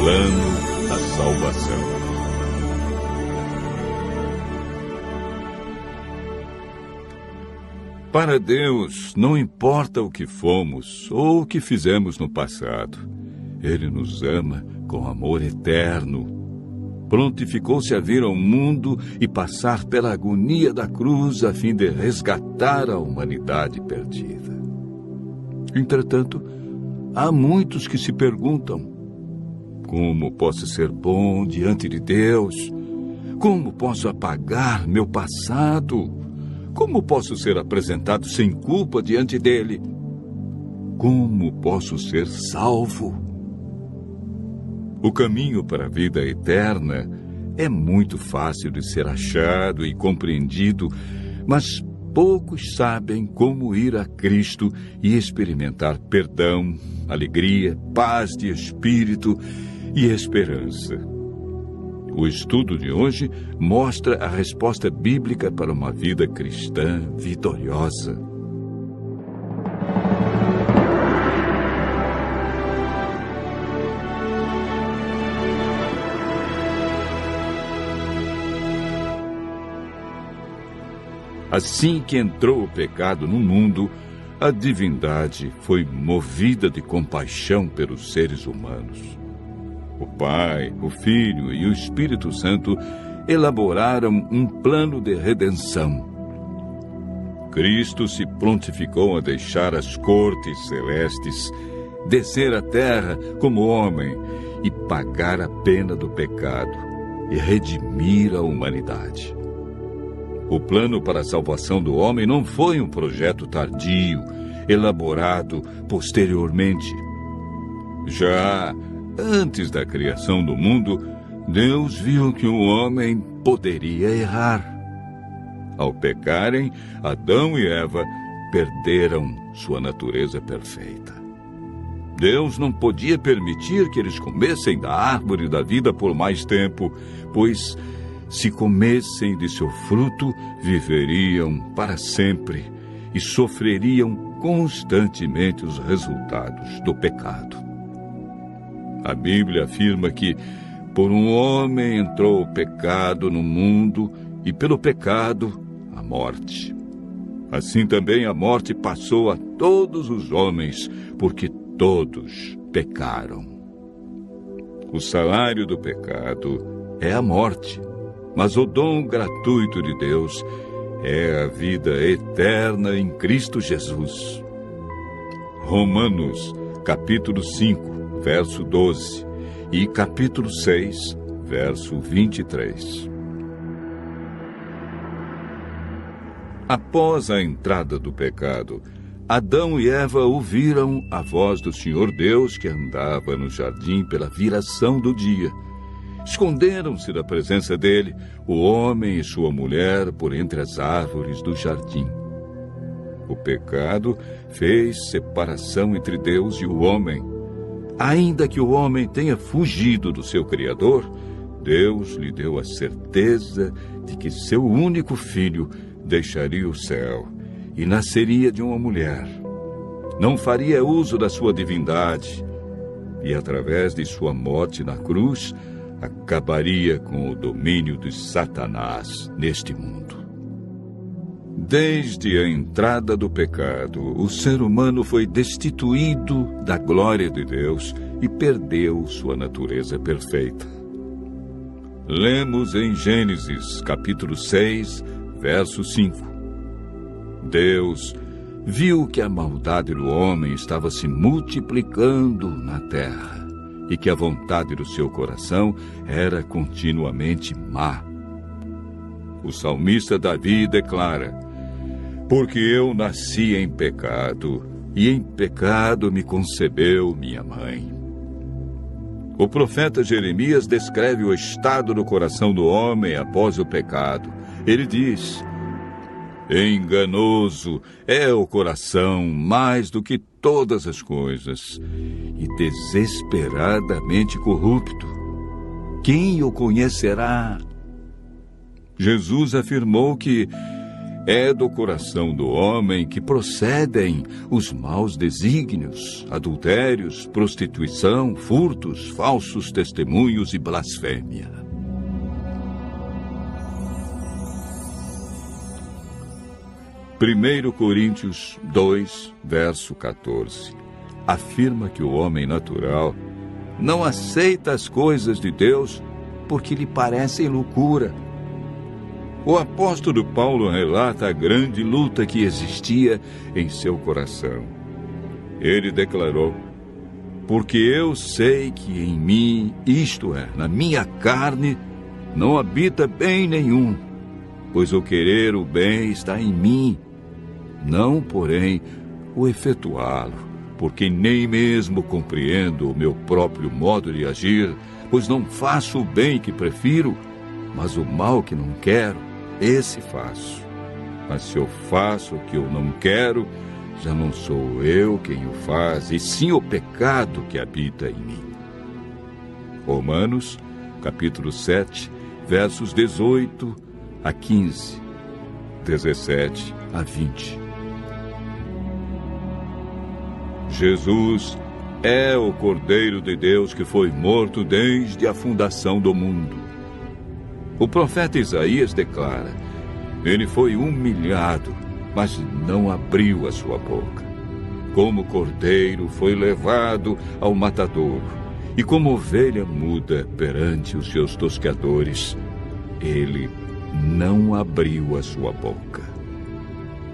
plano da salvação. Para Deus, não importa o que fomos ou o que fizemos no passado. Ele nos ama com amor eterno. Prontificou-se a vir ao mundo e passar pela agonia da cruz a fim de resgatar a humanidade perdida. Entretanto, há muitos que se perguntam: como posso ser bom diante de Deus? Como posso apagar meu passado? Como posso ser apresentado sem culpa diante dele? Como posso ser salvo? O caminho para a vida eterna é muito fácil de ser achado e compreendido, mas poucos sabem como ir a Cristo e experimentar perdão, alegria, paz de espírito e esperança. O estudo de hoje mostra a resposta bíblica para uma vida cristã vitoriosa. Assim que entrou o pecado no mundo, a divindade foi movida de compaixão pelos seres humanos. O Pai, o Filho e o Espírito Santo elaboraram um plano de redenção. Cristo se prontificou a deixar as cortes celestes, descer à terra como homem e pagar a pena do pecado e redimir a humanidade. O plano para a salvação do homem não foi um projeto tardio, elaborado posteriormente. Já antes da criação do mundo, Deus viu que o homem poderia errar. Ao pecarem, Adão e Eva perderam sua natureza perfeita. Deus não podia permitir que eles comessem da árvore da vida por mais tempo, pois, se comessem de seu fruto, viveriam para sempre e sofreriam constantemente os resultados do pecado. A Bíblia afirma que por um homem entrou o pecado no mundo e pelo pecado a morte. Assim também a morte passou a todos os homens, porque todos pecaram. O salário do pecado é a morte, mas o dom gratuito de Deus é a vida eterna em Cristo Jesus. Romanos, capítulo 5. Verso 12, e capítulo 6, verso 23. Após a entrada do pecado, Adão e Eva ouviram a voz do Senhor Deus que andava no jardim pela viração do dia. Esconderam-se da presença dele, o homem e sua mulher, por entre as árvores do jardim. O pecado fez separação entre Deus e o homem. Ainda que o homem tenha fugido do seu Criador, Deus lhe deu a certeza de que seu único filho deixaria o céu e nasceria de uma mulher. Não faria uso da sua divindade e, através de sua morte na cruz, acabaria com o domínio de Satanás neste mundo. Desde a entrada do pecado, o ser humano foi destituído da glória de Deus e perdeu sua natureza perfeita. Lemos em Gênesis, capítulo 6, verso 5. Deus viu que a maldade do homem estava se multiplicando na terra e que a vontade do seu coração era continuamente má. O salmista Davi declara: porque eu nasci em pecado, e em pecado me concebeu minha mãe. O profeta Jeremias descreve o estado do coração do homem após o pecado. Ele diz: enganoso é o coração mais do que todas as coisas, e desesperadamente corrupto. Quem o conhecerá? Jesus afirmou que É do coração do homem que procedem os maus desígnios, adultérios, prostituição, furtos, falsos testemunhos e blasfêmia. Primeiro Coríntios 2, verso 14, afirma que o homem natural não aceita as coisas de Deus porque lhe parecem loucura. O apóstolo Paulo relata a grande luta que existia em seu coração. Ele declarou: porque eu sei que em mim, isto é, na minha carne, não habita bem nenhum, pois o querer o bem está em mim, não, porém, o efetuá-lo, porque nem mesmo compreendo o meu próprio modo de agir, pois não faço o bem que prefiro, mas o mal que não quero, esse faço. Mas se eu faço o que eu não quero, já não sou eu quem o faz, e sim o pecado que habita em mim. Romanos, capítulo 7, versos 18 a 15, 17 a 20. Jesus é o Cordeiro de Deus que foi morto desde a fundação do mundo. O profeta Isaías declara: ele foi humilhado, mas não abriu a sua boca. Como cordeiro foi levado ao matadouro, e como ovelha muda perante os seus tosqueadores, ele não abriu a sua boca.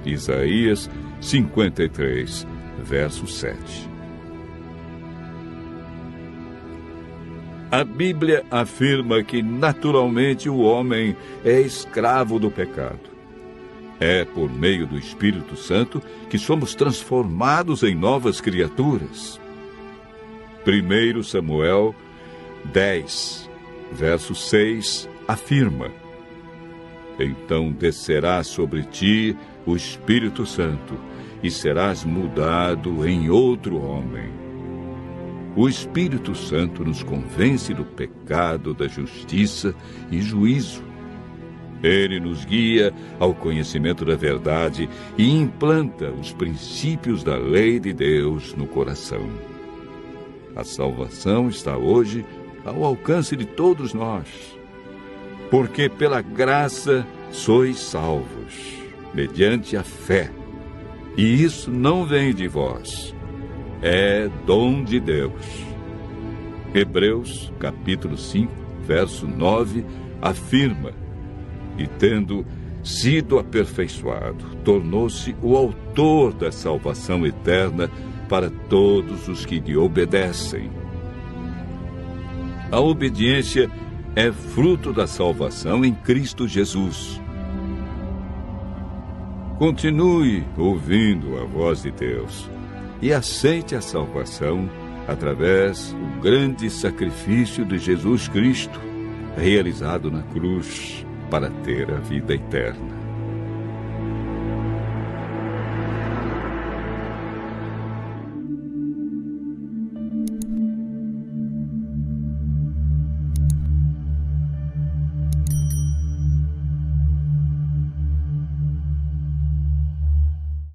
Isaías 53, verso 7. A Bíblia afirma que naturalmente o homem é escravo do pecado. É por meio do Espírito Santo que somos transformados em novas criaturas. 1 Samuel 10, verso 6, afirma: então descerá sobre ti o Espírito Santo, e serás mudado em outro homem. O Espírito Santo nos convence do pecado, da justiça e juízo. Ele nos guia ao conhecimento da verdade e implanta os princípios da lei de Deus no coração. A salvação está hoje ao alcance de todos nós, porque pela graça sois salvos, mediante a fé. E isso não vem de vós, é dom de Deus. Hebreus, capítulo 5, verso 9, afirma: e tendo sido aperfeiçoado, tornou-se o autor da salvação eterna para todos os que lhe obedecem. A obediência é fruto da salvação em Cristo Jesus. Continue ouvindo a voz de Deus e aceite a salvação através do grande sacrifício de Jesus Cristo, realizado na cruz para ter a vida eterna.